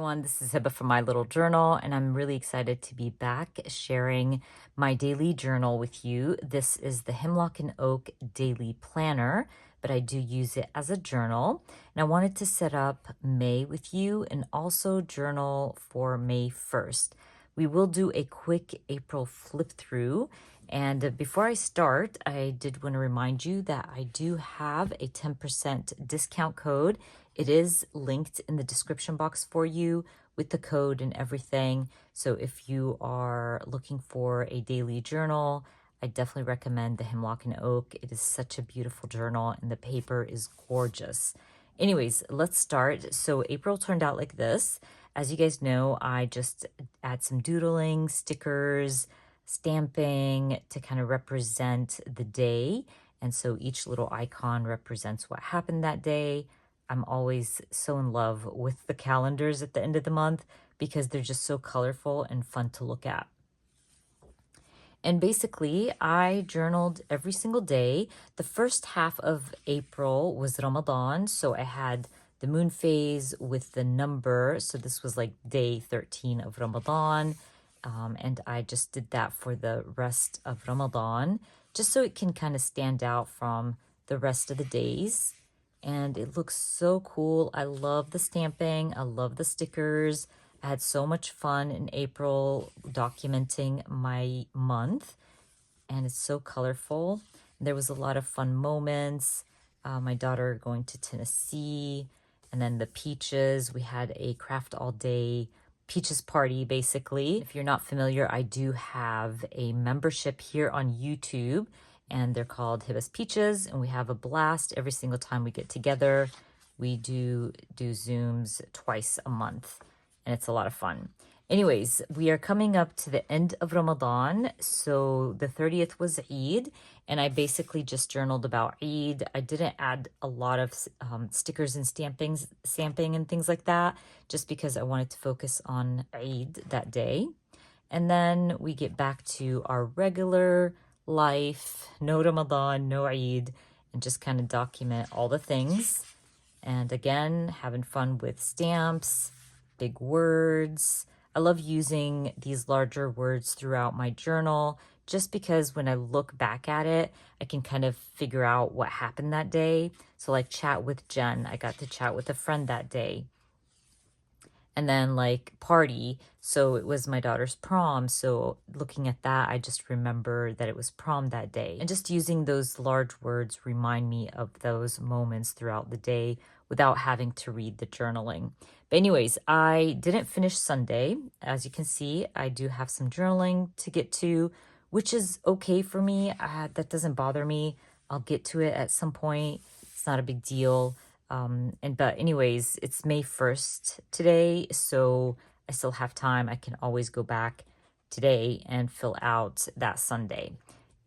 everyone, this is Hiba from My Little Journal, and I'm really excited to be back sharing my daily journal with you. This is the Hemlock and Oak Daily Planner, but I do use it as a journal. And I wanted to set up May with you and also journal for May 1st. We will do a quick April flip through. And before I start, I did want to remind you that I do have a 10% discount code. It is linked in the description box for you with the code and everything. So if you are looking for a daily journal, I definitely recommend the Hemlock and Oak. It is such a beautiful journal and the paper is gorgeous. Anyways, let's start. So April turned out like this. As you guys know, I just add some doodling, stickers, stamping to kind of represent the day. And so each little icon represents what happened that day. I'm always so in love with the calendars at the end of the month because they're just so colorful and fun to look at. And basically, I journaled every single day. The first half of April was Ramadan, so I had the moon phase with the number. So this was like day 13 of Ramadan. And I just did that for the rest of Ramadan, just so it can kind of stand out from the rest of the days. And it looks so cool. I love the stamping. I love the stickers. I had so much fun in April documenting my month, and it's so colorful. There was a lot of fun moments. My daughter going to Tennessee, and then the peaches. We had a craft all day peaches party, basically. If you're not familiar, I do have a membership here on YouTube, and they're called Hiba's Peaches, and we have a blast every single time we get together. We do Zooms twice a month, and it's a lot of fun. Anyways, we are coming up to the end of Ramadan. So the 30th was Eid, and I basically just journaled about Eid. I didn't add a lot of stickers and stamping and things like that, just because I wanted to focus on Eid that day. And then we get back to our regular life, no Ramadan, no Eid, and just kind of document all the things. And again, having fun with stamps, big words. I love using these larger words throughout my journal just because when I look back at it, I can kind of figure out what happened that day. So like chat with Jen, I got to chat with a friend that day. And then like party, so it was my daughter's prom. So looking at that, I just remember that it was prom that day. And just using those large words remind me of those moments throughout the day without having to read the journaling. But anyways, I didn't finish Sunday. As you can see, I do have some journaling to get to, which is okay for me. That doesn't bother me. I'll get to it at some point. It's not a big deal. But anyways, it's May 1st today, so I still have time. I can always go back today and fill out that Sunday.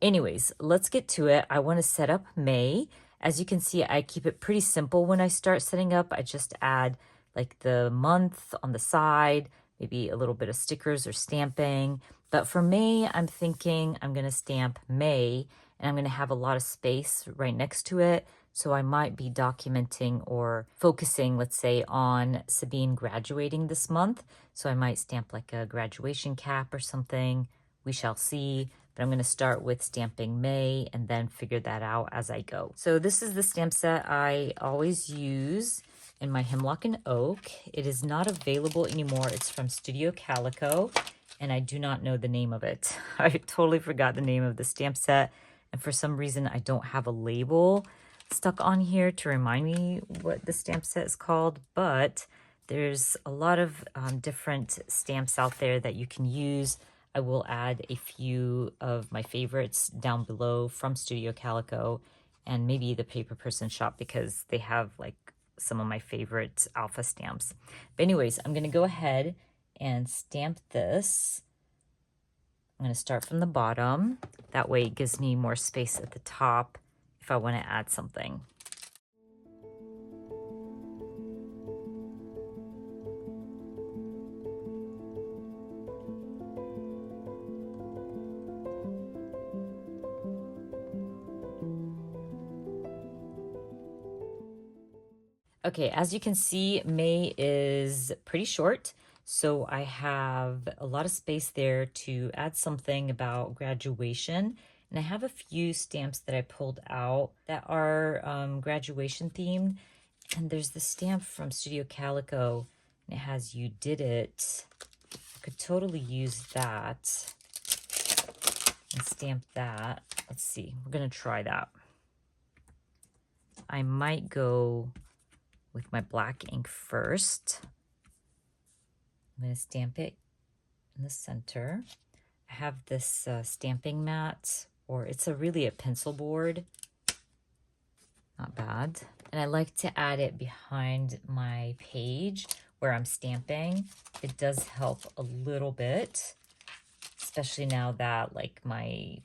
Anyways, let's get to it. I want to set up May. As you can see, I keep it pretty simple when I start setting up. I just add like the month on the side, maybe a little bit of stickers or stamping. But for May, I'm thinking I'm going to stamp May, and I'm going to have a lot of space right next to it. So I might be documenting or focusing, let's say, on Sabine graduating this month. So I might stamp like a graduation cap or something. We shall see. But I'm going to start with stamping May and then figure that out as I go. So this is the stamp set I always use in my Hemlock and Oak. It is not available anymore. It's from Studio Calico, and I do not know the name of it. I totally forgot the name of the stamp set, and for some reason I don't have a label stuck on here to remind me what the stamp set is called, but there's a lot of different stamps out there that you can use. I will add a few of my favorites down below from Studio Calico and maybe the Paper Person shop because they have like some of my favorite alpha stamps. But anyways, I'm going to go ahead and stamp this. I'm going to start from the bottom. That way it gives me more space at the top if I want to add something. Okay, as you can see, May is pretty short, so I have a lot of space there to add something about graduation. And I have a few stamps that I pulled out that are graduation themed. And there's the stamp from Studio Calico, and it has "You Did It." I could totally use that and stamp that. Let's see, we're gonna try that. I might go with my black ink first. I'm going to stamp it in the center. I have this stamping mat, or it's really a pencil board. Not bad. And I like to add it behind my page where I'm stamping. It does help a little bit, especially now that like my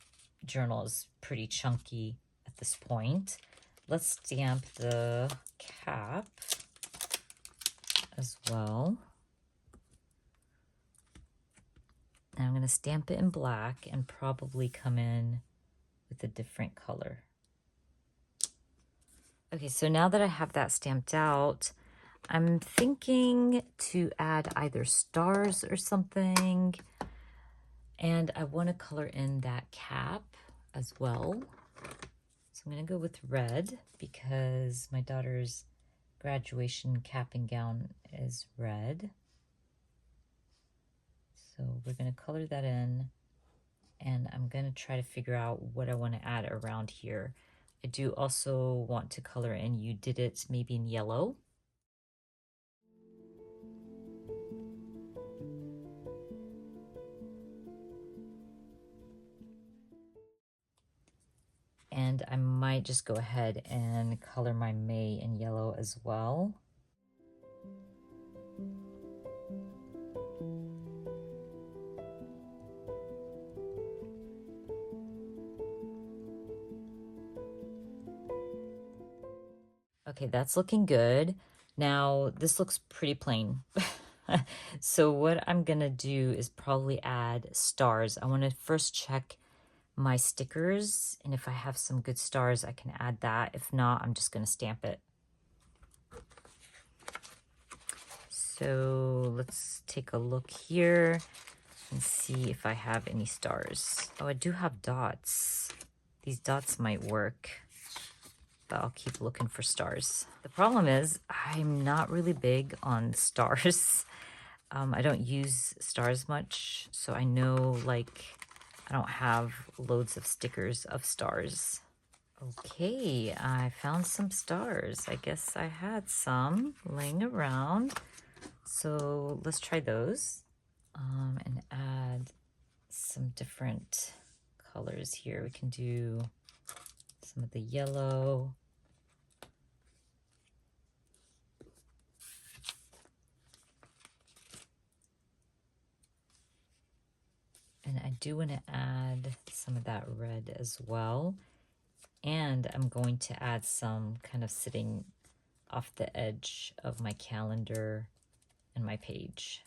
journal is pretty chunky at this point. Let's stamp the cap as well. And I'm going to stamp it in black and probably come in with a different color. Okay, so now that I have that stamped out, I'm thinking to add either stars or something. And I want to color in that cap as well. So I'm going to go with red because my daughter's graduation cap and gown is red. So we're going to color that in, and I'm going to try to figure out what I want to add around here. I do also want to color in "You Did It" maybe in yellow. And I might just go ahead and color my May in yellow as well. Okay, that's looking good. Now, this looks pretty plain. So what I'm gonna do is probably add stars. I wanna first check my stickers, and if I have some good stars, I can add that. If not, I'm just gonna stamp it. So let's take a look here and see if I have any stars. Oh, I do have dots. These dots might work, but I'll keep looking for stars. The problem is I'm not really big on stars. I don't use stars much, so I know like I don't have loads of stickers of stars. Okay, I found some stars. I guess I had some laying around. So let's try those and add some different colors here. We can do some of the yellow. And I do want to add some of that red as well. And I'm going to add some kind of sitting off the edge of my calendar and my page.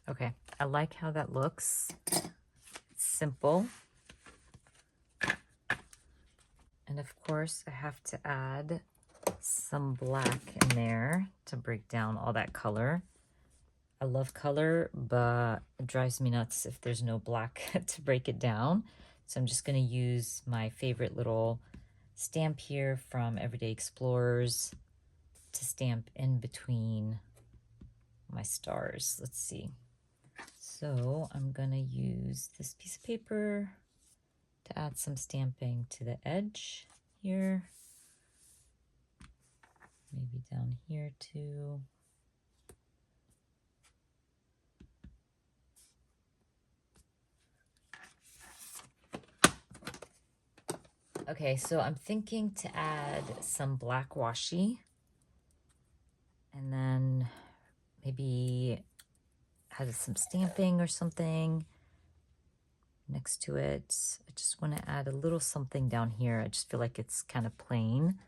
Okay, I like how that looks. It's simple. And of course, I have to add some black in there to break down all that color. I love color, but it drives me nuts if there's no black to break it down. So I'm just going to use my favorite little stamp here from Everyday Explorers to stamp in between my stars. Let's see. So I'm going to use this piece of paper to add some stamping to the edge here. Maybe down here too. Okay, so I'm thinking to add some black washi and then maybe add some stamping or something next to it. I just want to add a little something down here. I just feel like it's kind of plain.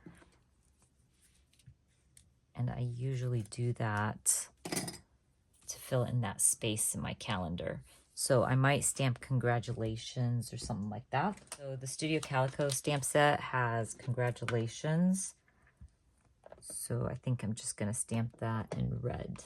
And I usually do that to fill in that space in my calendar. So I might stamp congratulations or something like that. So the Studio Calico stamp set has congratulations. So I think I'm just going to stamp that in red.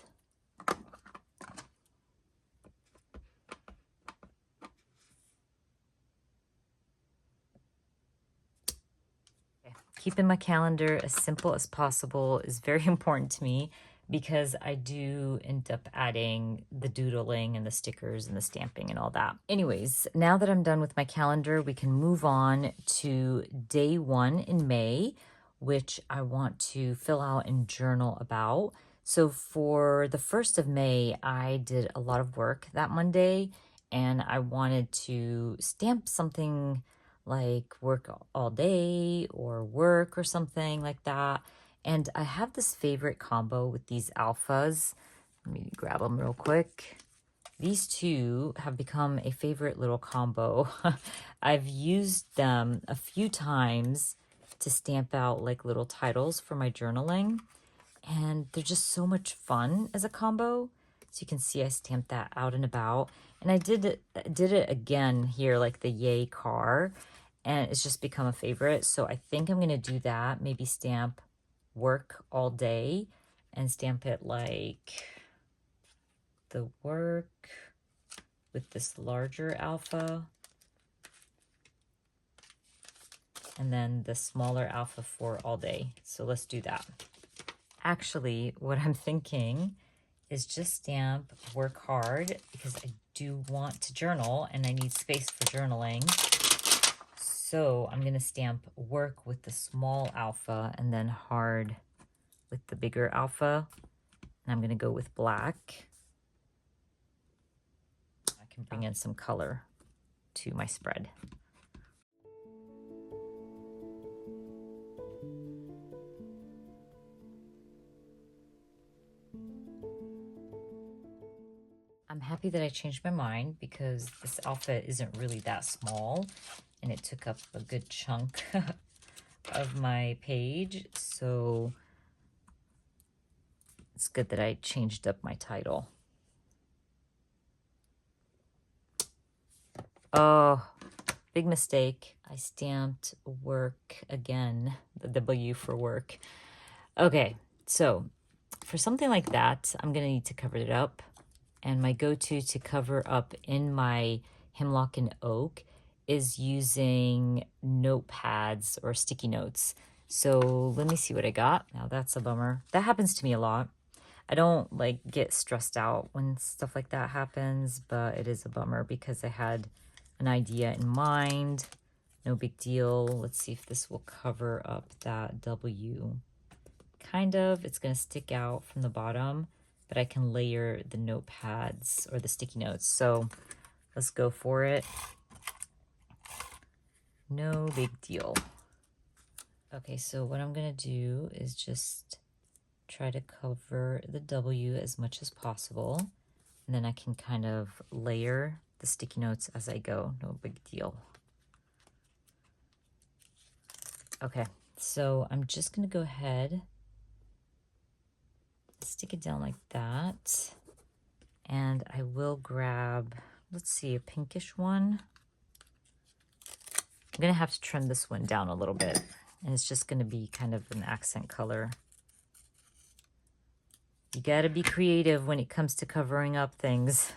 Okay. Keeping my calendar as simple as possible is very important to me, because I do end up adding the doodling and the stickers and the stamping and all that. Anyways, now that I'm done with my calendar, we can move on to day 1 in May, which I want to fill out and journal about. So for the 1st of May, I did a lot of work that Monday, and I wanted to stamp something like work all day or work or something like that. And I have this favorite combo with these alphas. Let me grab them real quick. These two have become a favorite little combo. I've used them a few times to stamp out like little titles for my journaling. And they're just so much fun as a combo. So you can see I stamped that out and about. And I did it again here, like the yay car. And it's just become a favorite. So I think I'm going to do that. Maybe stamp work all day and stamp it like the work with this larger alpha, and then the smaller alpha for all day. So let's do that. Actually, what I'm thinking is just stamp work hard, because I do want to journal and I need space for journaling. So I'm going to stamp work with the small alpha and then hard with the bigger alpha. And I'm going to go with black. I can bring in some color to my spread. I'm happy that I changed my mind, because this alpha isn't really that small and it took up a good chunk of my page. So it's good that I changed up my title. Oh, big mistake. I stamped work again, the W for work. Okay, so for something like that, I'm going to need to cover it up. And my go-to to cover up in my Hemlock and Oak is using notepads or sticky notes. So let me see what I got. Now that's a bummer. That happens to me a lot. I don't like get stressed out when stuff like that happens, but it is a bummer because I had an idea in mind. No big deal. Let's see if this will cover up that W. Kind of. It's going to stick out from the bottom, but I can layer the notepads or the sticky notes. So let's go for it. No big deal. Okay, so what I'm going to do is just try to cover the W as much as possible. And then I can kind of layer the sticky notes as I go. No big deal. Okay, so I'm just going to go ahead, stick it down like that. And I will grab, let's see, a pinkish one. I'm going to have to trim this one down a little bit. And it's just going to be kind of an accent color. You got to be creative when it comes to covering up things.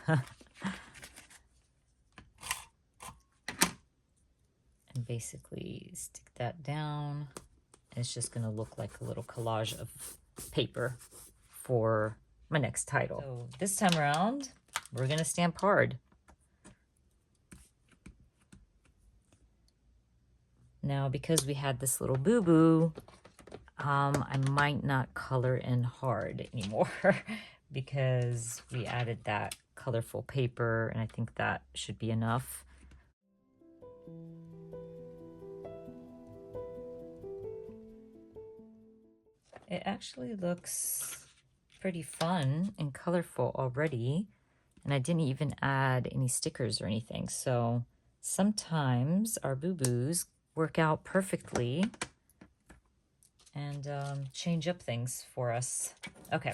basically stick that down. It's just gonna look like a little collage of paper for my next title. So this time around, we're gonna stamp hard. Now, because we had this little boo-boo, I might not color in hard anymore because we added that colorful paper, and I think that should be enough. It actually looks pretty fun and colorful already, and I didn't even add any stickers or anything. So sometimes our boo-boos work out perfectly and change up things for us. Okay,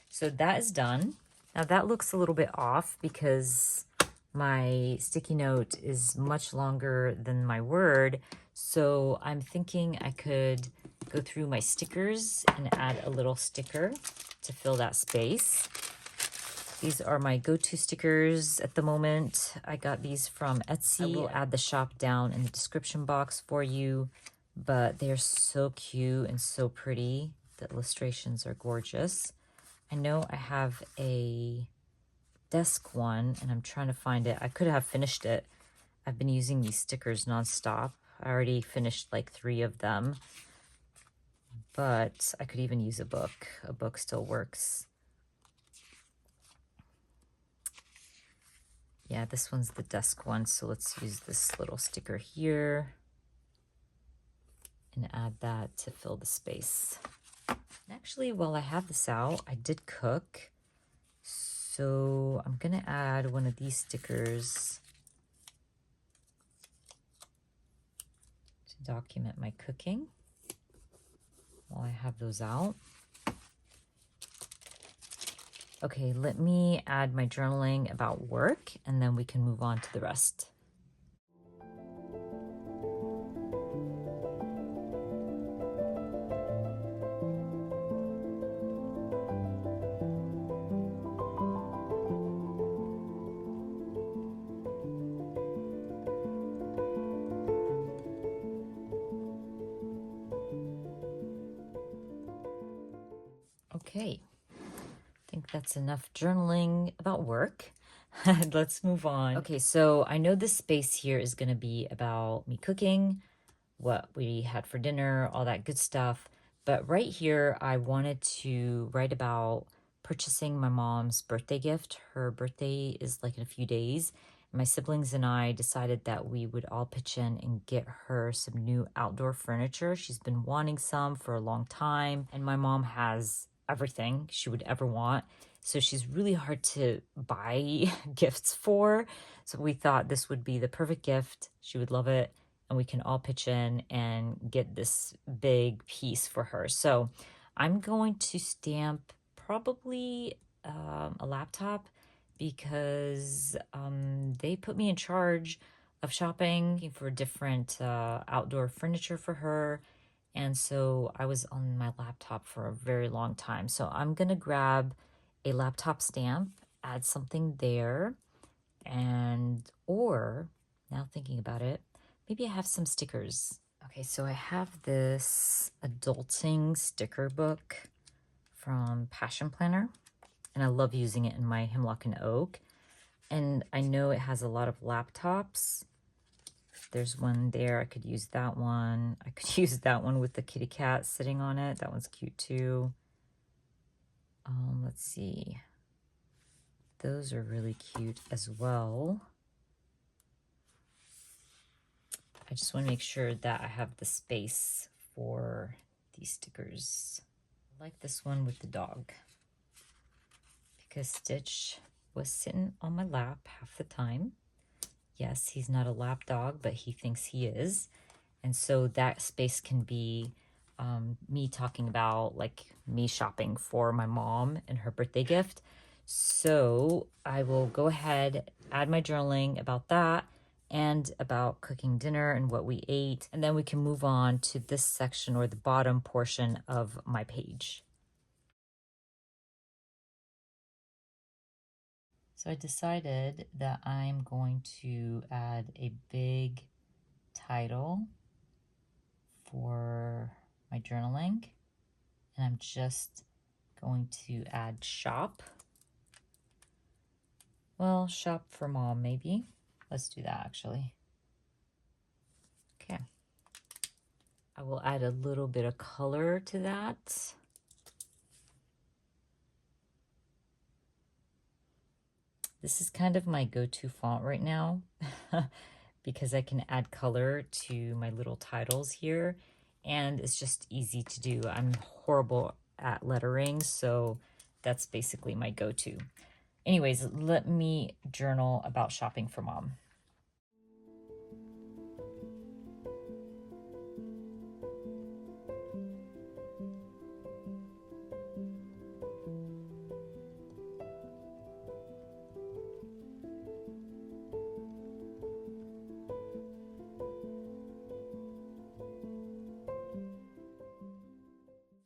so that is done. Now that looks a little bit off because my sticky note is much longer than my word. So I'm thinking I could go through my stickers and add a little sticker to fill that space. These are my go-to stickers at the moment. I got these from Etsy. I will add the shop down in the description box for you, but they're so cute and so pretty. The illustrations are gorgeous. I know I have a desk one and I'm trying to find it. I could have finished it. I've been using these stickers nonstop. I already finished like 3 of them, but I could even use a book. A book still works. Yeah, this one's the desk one, so let's use this little sticker here and add that to fill the space. And actually, while I have this out, I did cook. So I'm gonna add one of these stickers to document my cooking while I have those out. Okay, let me add my journaling about work and then we can move on to the rest. Okay, I think that's enough journaling about work. Let's move on. Okay, so I know this space here is going to be about me cooking, what we had for dinner, all that good stuff. But right here, I wanted to write about purchasing my mom's birthday gift. Her birthday is like in a few days. My siblings and I decided that we would all pitch in and get her some new outdoor furniture. She's been wanting some for a long time, and my mom has everything she would ever want. So she's really hard to buy gifts for. So we thought this would be the perfect gift. She would love it, and we can all pitch in and get this big piece for her. So I'm going to stamp probably a laptop because they put me in charge of shopping for different outdoor furniture for her. And so I was on my laptop for a very long time. So I'm going to grab a laptop stamp, add something there, and or now thinking about it, maybe I have some stickers. Okay, so I have this adulting sticker book from Passion Planner, and I love using it in my Hemlock and Oak. And I know it has a lot of laptops. There's one there. I could use that one. I could use that one with the kitty cat sitting on it. That one's cute too. Let's see. Those are really cute as well. I just want to make sure that I have the space for these stickers. I like this one with the dog because Stitch was sitting on my lap half the time. Yes, he's not a lap dog, but he thinks he is. And so that space can be me talking about like me shopping for my mom and her birthday gift. So I will go ahead, add my journaling about that and about cooking dinner and what we ate. And then we can move on to this section or the bottom portion of my page. So I decided that I'm going to add a big title for my journaling. And I'm just going to add shop. Well, shop for mom, maybe. Let's do that, actually. Okay. I will add a little bit of color to that. This is kind of my go-to font right now because I can add color to my little titles here, and it's just easy to do. I'm horrible at lettering, so that's basically my go-to. Anyways, let me journal about shopping for mom.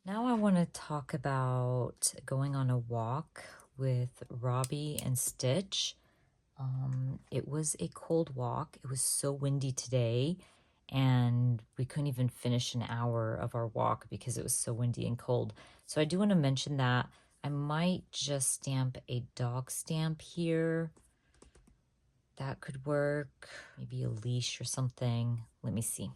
Now I want to talk about going on a walk with Robbie and Stitch. It was a cold walk. It was so windy today, and we couldn't even finish an hour of our walk because it was so windy and cold. So I do want to mention that I might just stamp a dog stamp here. That could work. Maybe a leash or something. Let me see.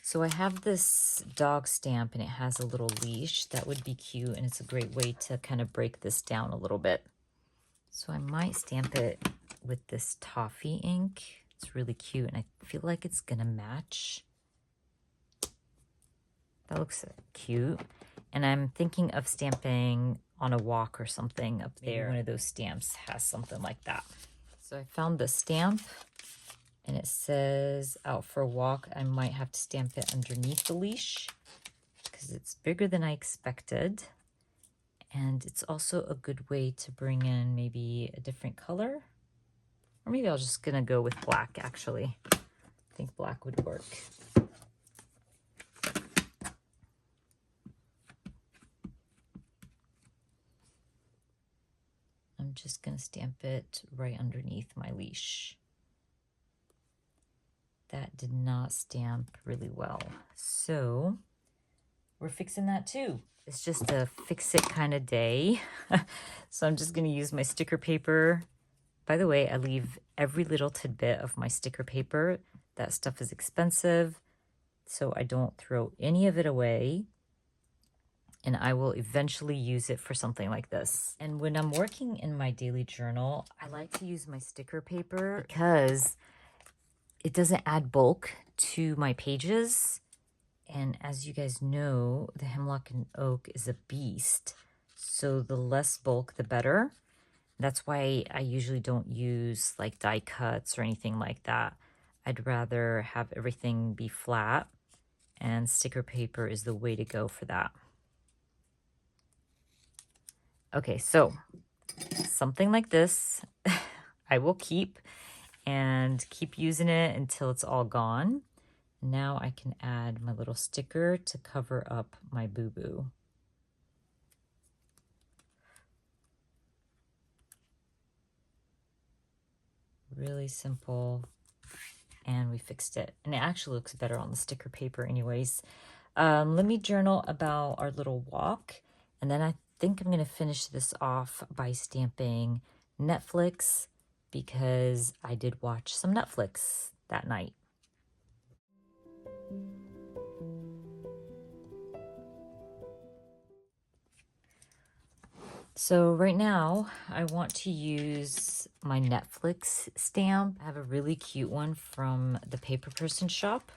So I have this dog stamp and it has a little leash. That would be cute, and it's a great way to kind of break this down a little bit. So I might stamp it with this toffee ink. It's really cute, and I feel like it's gonna match. That looks cute. And I'm thinking of stamping on a walk or something up there. Maybe one of those stamps has something like that. So I found the stamp, and it says out for a walk. I might have to stamp it underneath the leash because it's bigger than I expected. And it's also a good way to bring in maybe a different color. Or maybe I'm just gonna go with black, actually. I think black would work. I'm just gonna stamp it right underneath my leash. That did not stamp really well. So we're fixing that too. It's just a fix it kind of day. So I'm just gonna use my sticker paper. By the way, I leave every little tidbit of my sticker paper. That stuff is expensive, so I don't throw any of it away. And I will eventually use it for something like this. And when I'm working in my daily journal, I like to use my sticker paper because it doesn't add bulk to my pages. And as you guys know, the Hemlock and Oak is a beast. So the less bulk, the better. That's why I usually don't use like die cuts or anything like that. I'd rather have everything be flat, and sticker paper is the way to go for that. Okay, so something like this I will keep and keep using it until it's all gone. Now I can add my little sticker to cover up my boo-boo. Really simple, and we fixed it. And it actually looks better on the sticker paper anyways. Let me journal about our little walk, and then I think I'm going to finish this off by stamping Netflix because I did watch some Netflix that night. So right now, I want to use my Netflix stamp. I have a really cute one from the Paper Person shop.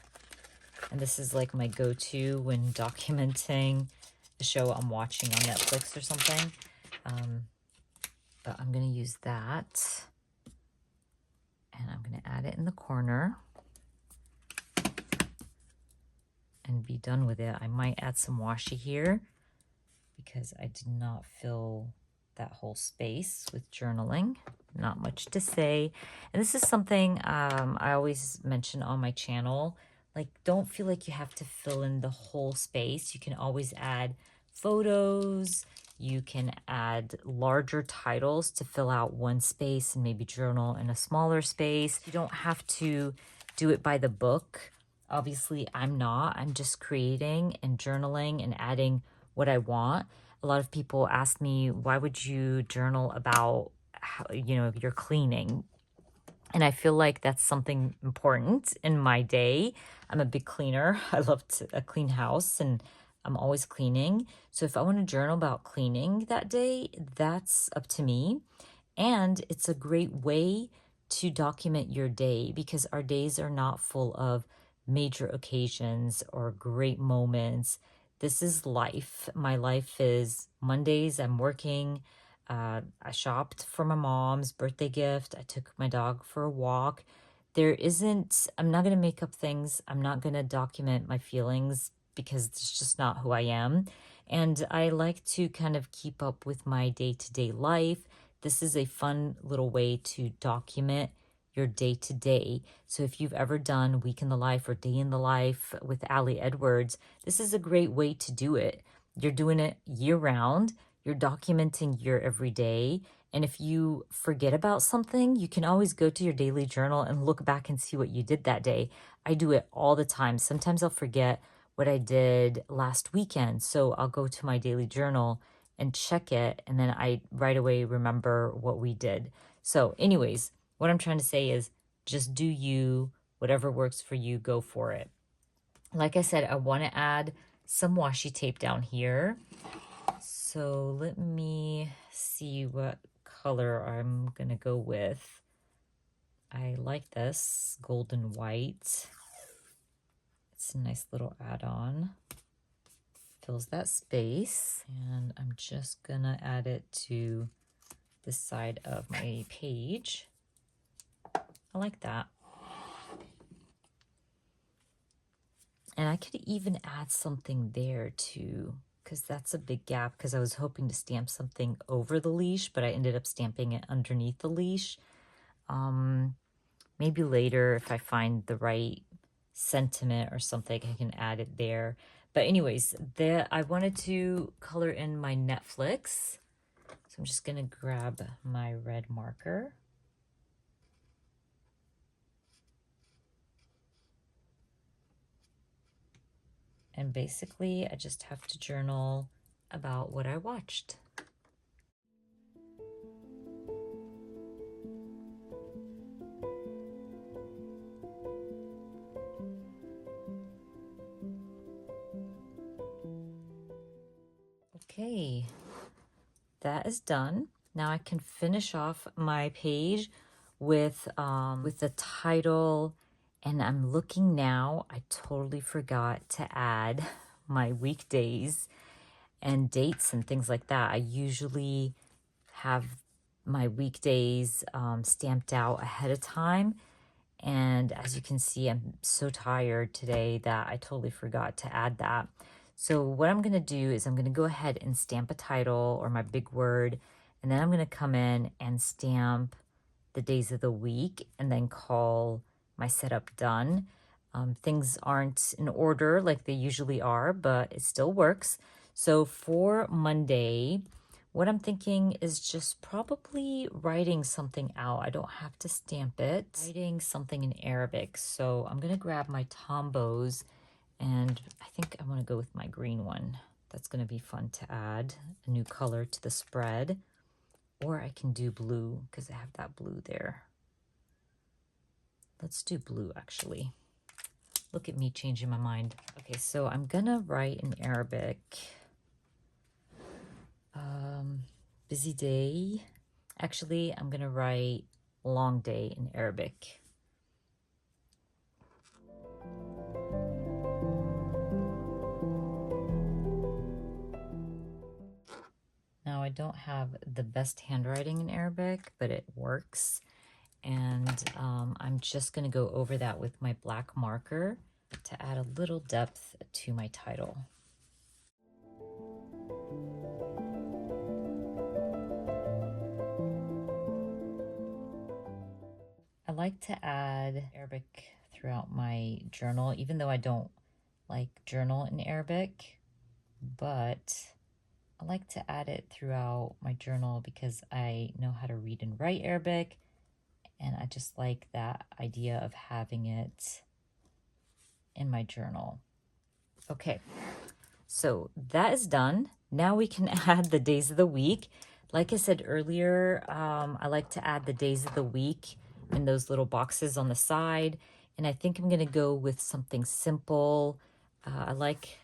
And this is like my go-to when documenting a show I'm watching on Netflix or something. But I'm going to use that. And I'm going to add it in the corner. And be done with it. I might add some washi here because I did not fill that whole space with journaling. Not much to say. And this is something I always mention on my channel. Like, don't feel like you have to fill in the whole space. You can always add photos. You can add larger titles to fill out one space and maybe journal in a smaller space. You don't have to do it by the book. Obviously, I'm not. I'm just creating and journaling and adding what I want. A lot of people ask me, why would you journal about how, your cleaning? And I feel like that's something important in my day. I'm a big cleaner. I love a clean house and I'm always cleaning. So if I want to journal about cleaning that day, that's up to me. And it's a great way to document your day because our days are not full of major occasions or great moments. This is life. My life is Mondays, I'm working. I shopped for my mom's birthday gift. I took my dog for a walk. I'm not going to make up things. I'm not going to document my feelings because it's just not who I am. And I like to kind of keep up with my day-to-day life. This is a fun little way to document your day to day. So if you've ever done Week in the Life or Day in the Life with Allie Edwards, this is a great way to do it. You're doing it year round. You're documenting your everyday. And if you forget about something, you can always go to your daily journal and look back and see what you did that day. I do it all the time. Sometimes I'll forget what I did last weekend. So I'll go to my daily journal and check it, and then I right away remember what we did. So anyways, what I'm trying to say is just do you, whatever works for you, go for it. Like I said, I want to add some washi tape down here. So let me see what color I'm going to go with. I like this golden white. It's a nice little add-on. Fills that space. And I'm just going to add it to this side of my page. I like that. And I could even add something there too, because that's a big gap, because I was hoping to stamp something over the leash, but I ended up stamping it underneath the leash. Maybe later, if I find the right sentiment or something, I can add it there. But anyways, I wanted to color in my Netflix. So I'm just going to grab my red marker. And basically, I just have to journal about what I watched. Okay, that is done. Now I can finish off my page with the title, and I'm looking now. I totally forgot to add my weekdays and dates and things like that. I usually have my weekdays stamped out ahead of time. And as you can see, I'm so tired today that I totally forgot to add that. So what I'm going to do is I'm going to go ahead and stamp a title or my big word, and then I'm going to come in and stamp the days of the week and then call my setup done. Things aren't in order like they usually are, but it still works. So for Monday, what I'm thinking is just probably writing something out. I don't have to stamp it. Writing something in Arabic. So I'm going to grab my Tombows, and I think I want to go with my green one. That's going to be fun to add a new color to the spread. Or I can do blue because I have that blue there. Let's do blue, actually. Look at me changing my mind. Okay, so I'm going to write in Arabic. Busy day. Actually, I'm going to write long day in Arabic. Now, I don't have the best handwriting in Arabic, but it works. And I'm just going to go over that with my black marker to add a little depth to my title. I like to add Arabic throughout my journal, even though I don't like journal in Arabic, but I like to add it throughout my journal because I know how to read and write Arabic, And I just like that idea of having it in my journal. Okay, so that is done. Now we can add the days of the week. Like I said earlier, I like to add the days of the week in those little boxes on the side. And I think I'm gonna go with something simple. I like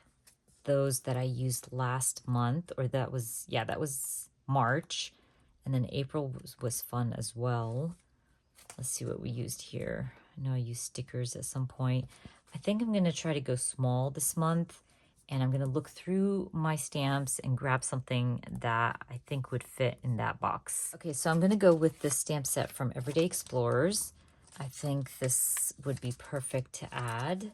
those that I used last month, or that was March. And then April was fun as well. Let's see what we used here. I know I used stickers at some point. I think I'm gonna try to go small this month, and I'm gonna look through my stamps and grab something that I think would fit in that box. Okay, so I'm gonna go with this stamp set from Everyday Explorers. I think this would be perfect to add,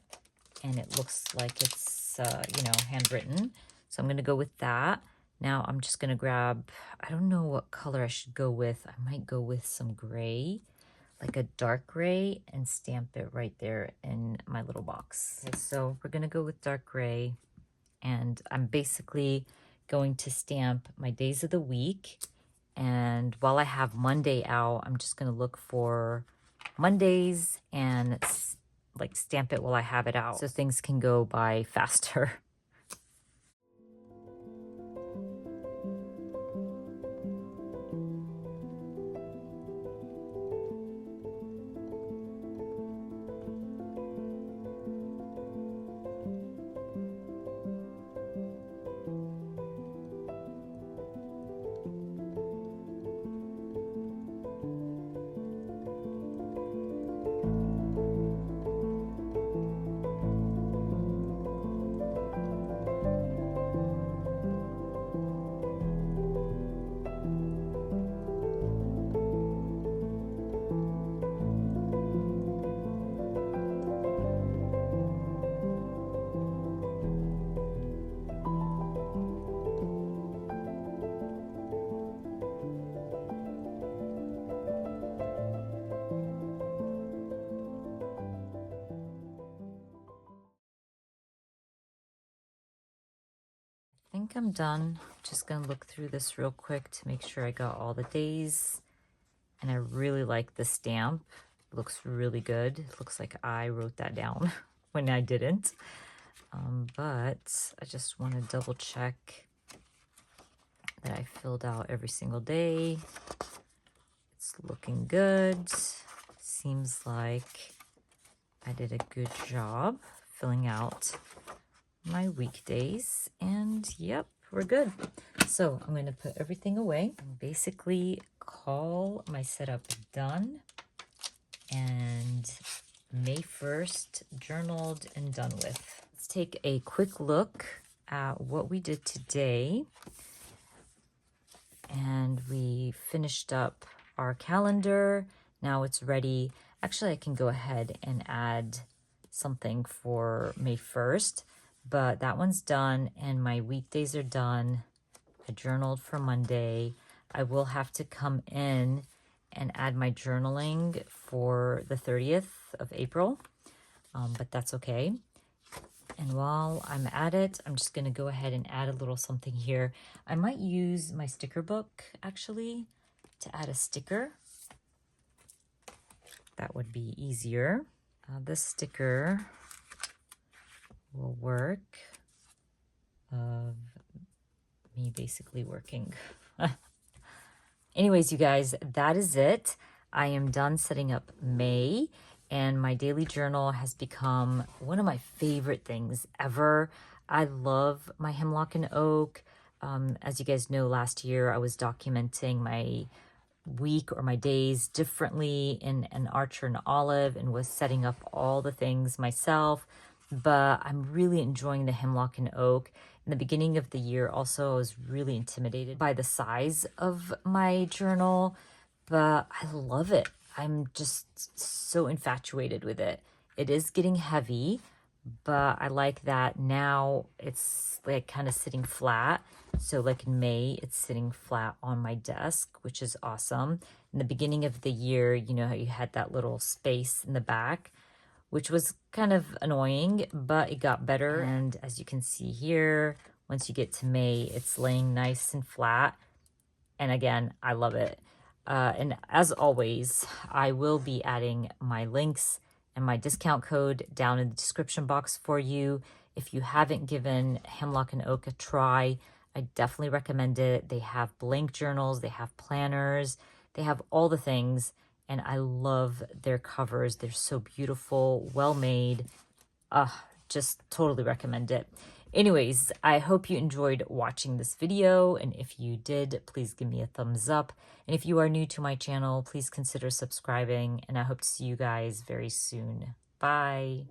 and it looks like it's, you know, handwritten. So I'm gonna go with that. Now I'm just gonna grab, I don't know what color I should go with. I might go with some gray, like a dark gray, and stamp it right there in my little box. Okay, so we're gonna go with dark gray, and I'm basically going to stamp my days of the week. And while I have Monday out, I'm just gonna look for Mondays and like stamp it while I have it out so things can go by faster. I think I'm done. Just gonna look through this real quick to make sure I got all the days. And I really like the stamp. It looks really good. It looks like I wrote that down when I didn't. But I just want to double check that I filled out every single day. It's looking good. Seems like I did a good job filling out my weekdays, and yep, we're good. So I'm going to put everything away and basically call my setup done, and May 1st journaled and done with. Let's take a quick look at what we did today. And we finished up our calendar. Now it's ready. Actually, I can go ahead and add something for May 1st, but that one's done and my weekdays are done. I journaled for Monday. I will have to come in and add my journaling for the 30th of April, but that's okay. And while I'm at it, I'm just going to go ahead and add a little something here. I might use my sticker book, actually, to add a sticker. That would be easier. This sticker will work of me basically working. Anyways, you guys, that is it. I am done setting up May, and my daily journal has become one of my favorite things ever. I love my Hemlock and Oak. As you guys know, last year I was documenting my week or my days differently in an Archer and Olive and was setting up all the things myself. But I'm really enjoying the Hemlock and Oak. In the beginning of the year, also, I was really intimidated by the size of my journal, but I love it. I'm just so infatuated with it. It is getting heavy, but I like that now it's like kind of sitting flat. So like in May, it's sitting flat on my desk, which is awesome. In the beginning of the year, you know how you had that little space in the back, which was kind of annoying, but it got better. And as you can see here, once you get to May, it's laying nice and flat. And again, I love it. And as always, I will be adding my links and my discount code down in the description box for you. If you haven't given Hemlock and Oak a try, I definitely recommend it. They have blank journals, they have planners, they have all the things, and I love their covers. They're so beautiful, well made. Just totally recommend it. Anyways, I hope you enjoyed watching this video, and if you did, please give me a thumbs up. And if you are new to my channel, please consider subscribing, and I hope to see you guys very soon. Bye.